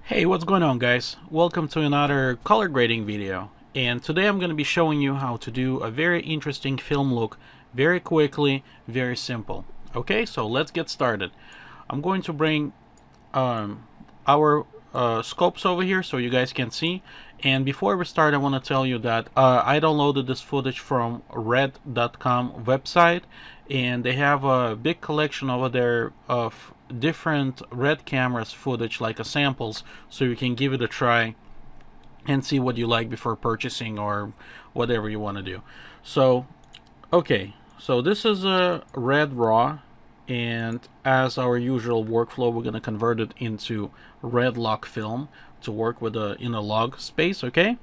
Hey, what's going on, guys? Welcome to another color grading video. And today I'm going to be showing you how to do a very interesting film look very quickly, very simple. Okay, so let's get started. I'm going to bring our scopes over here so you guys can see. And before we start, I want to tell you that I downloaded this footage from red.com website, and they have a big collection over there of different red cameras footage, like samples, so you can give it a try and see what you like before purchasing or whatever you want to do. So, okay, so this is a red raw, and as our usual workflow, we're going to convert it into red log film to work with in a log space, okay?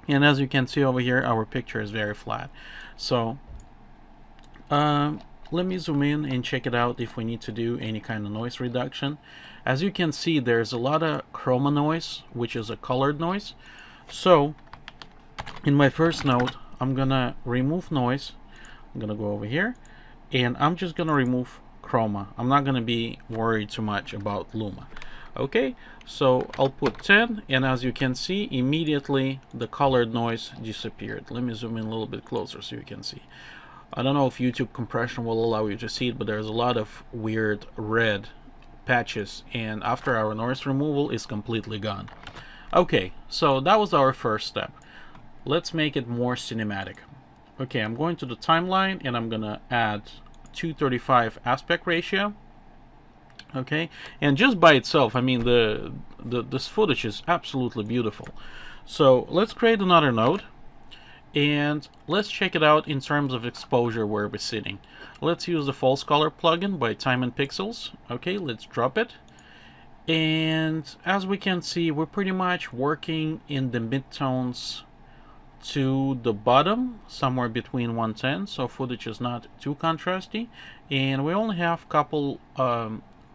And as you can see over here, our picture is very flat. So let me zoom in and check it out if we need to do any kind of noise reduction. As you can see, there's a lot of chroma noise, which is a colored noise. So in my first node, I'm gonna remove noise. I'm gonna go over here, and I'm just gonna remove chroma. I'm not gonna be worried too much about luma. Okay, so I'll put 10, and as you can see, immediately the colored noise disappeared. Let me zoom in a little bit closer so you can see. I don't know if YouTube compression will allow you to see it, but there's a lot of weird red patches, and after our noise removal, it's completely gone. Okay, so that was our first step. Let's make it more cinematic. Okay, I'm going to the timeline, and I'm gonna add 235 aspect ratio. Okay, and just by itself, I mean, this footage is absolutely beautiful. So let's create another node, and let's check it out in terms of exposure where we're sitting. Let's use the false color plugin by Time and Pixels. Okay, let's drop it. And as we can see, we're pretty much working in the midtones to the bottom, somewhere between 110, so footage is not too contrasty. And we only have a couple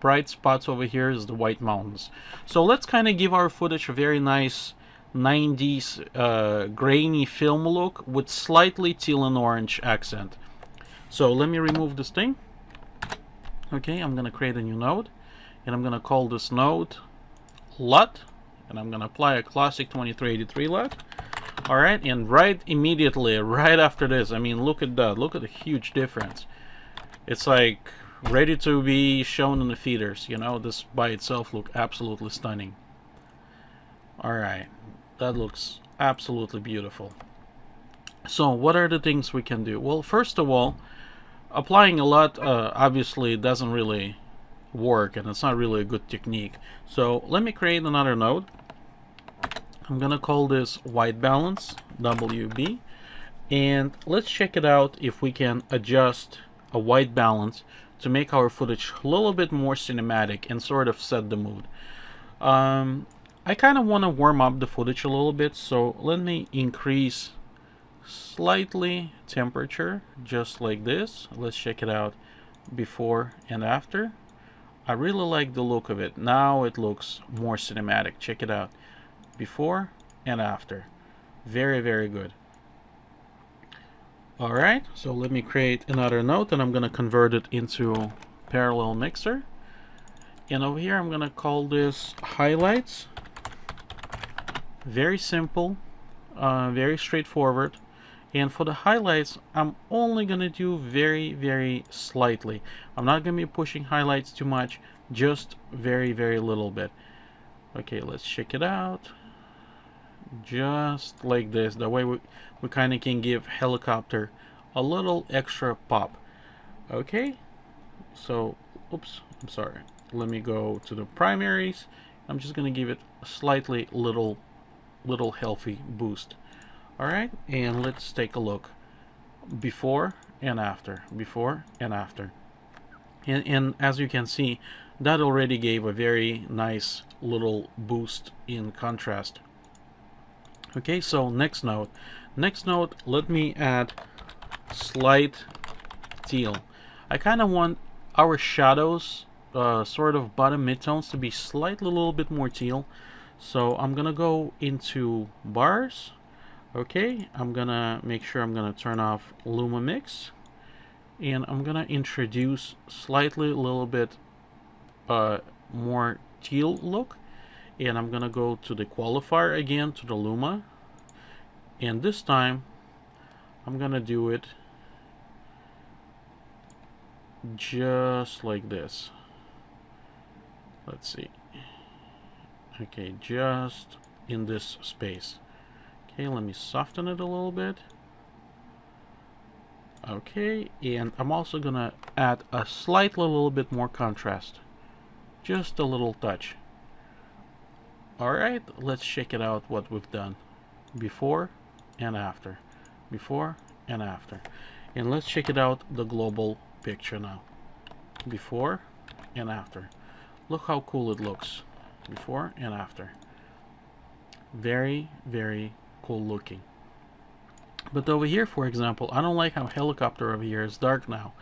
bright spots over here is the White Mountains. So let's kind of give our footage a very nice 90s grainy film look with slightly teal and orange accent. So let me remove this thing. Okay, I'm gonna create a new node, and I'm gonna call this node LUT, and I'm gonna apply a classic 2383 LUT. Alright, and right immediately, right after this, I mean, look at that, look at the huge difference. It's like ready to be shown in the theaters, you know. This by itself look absolutely stunning. Alright, that looks absolutely beautiful. So what are the things we can do? Well, first of all, applying a LUT obviously doesn't really work, and it's not really a good technique. So let me create another node. I'm gonna call this white balance, WB, and let's check it out if we can adjust a white balance to make our footage a little bit more cinematic and sort of set the mood. I kind of want to warm up the footage a little bit, so let me increase slightly temperature, just like this. Let's check it out before and after. I really like the look of it. Now it looks more cinematic. Check it out. Before and after. Very, very good. Alright, so let me create another node, and I'm going to convert it into parallel mixer. And over here I'm going to call this highlights. Very simple, very straightforward. And for the highlights, I'm only going to do very, very slightly. I'm not going to be pushing highlights too much, just very, very little bit. Okay, let's check it out. Just like this. That way we kind of can give helicopter a little extra pop. Okay, so, oops, I'm sorry. Let me go to the primaries. I'm just going to give it a slightly little healthy boost. Alright, and let's take a look. Before and after. Before and after. And as you can see, that already gave a very nice little boost in contrast. Okay, so next node. Next node, let me add slight teal. I kind of want our shadows, sort of bottom midtones, to be slightly a little bit more teal. So I'm gonna go into bars. Okay, I'm gonna make sure I'm gonna turn off Luma Mix, and I'm gonna introduce slightly a little bit more teal look, And I'm gonna go to the qualifier again, to the Luma, and this time I'm gonna do it just like this. Let's see. Okay, just in this space. Okay, let me soften it a little bit. Okay, and I'm also gonna add a slightly little bit more contrast. Just a little touch. Alright, let's check it out what we've done. Before and after. Before and after. And let's check it out, the global picture now. Before and after. Look how cool it looks. Before and after. Very, very cool looking. But over here, for example, I don't like how helicopter over here is dark now.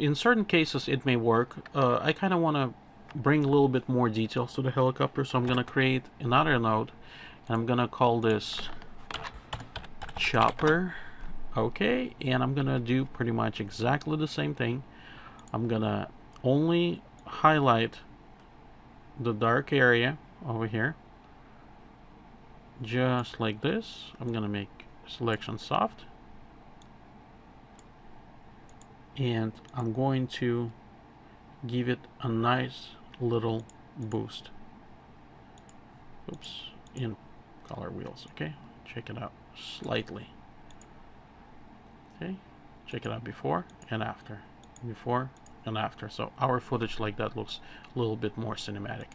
In certain cases it may work. I kind of want to bring a little bit more details to the helicopter, so I'm going to create another node. And I'm going to call this chopper. Okay, and I'm going to do pretty much exactly the same thing. I'm going to only highlight the dark area over here. Just like this. I'm going to make selection soft. And I'm going to give it a nice little boost. Oops, in color wheels. Okay, check it out slightly. Okay, check it out before and after. Before and after. So our footage like that looks a little bit more cinematic.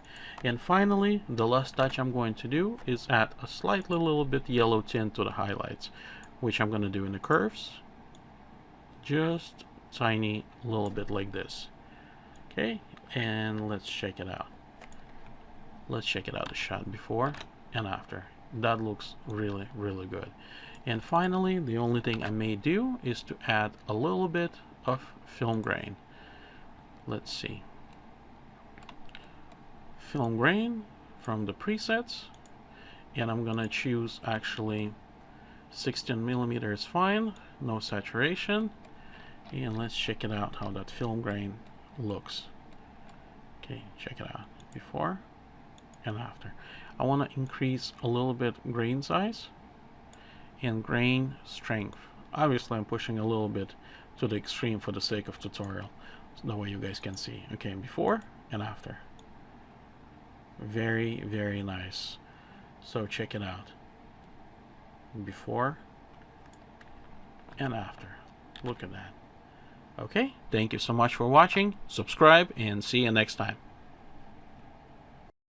And finally, the last touch I'm going to do is add a slightly little bit yellow tint to the highlights, which I'm going to do in the curves. Just tiny little bit like this. Okay, and let's check it out. Let's check it out, the shot before and after. That looks really, really good. And finally, the only thing I may do is to add a little bit of film grain. Let's see. Film grain from the presets, and I'm gonna choose actually 16mm is fine, no saturation. And let's check it out how that film grain looks. Okay, check it out before and after. I want to increase a little bit grain size and grain strength. Obviously I'm pushing a little bit to the extreme for the sake of tutorial, so that way you guys can see. Okay, before and after. Very, very nice. So check it out. Before and after. Look at that. Okay, thank you so much for watching. Subscribe and see you next time.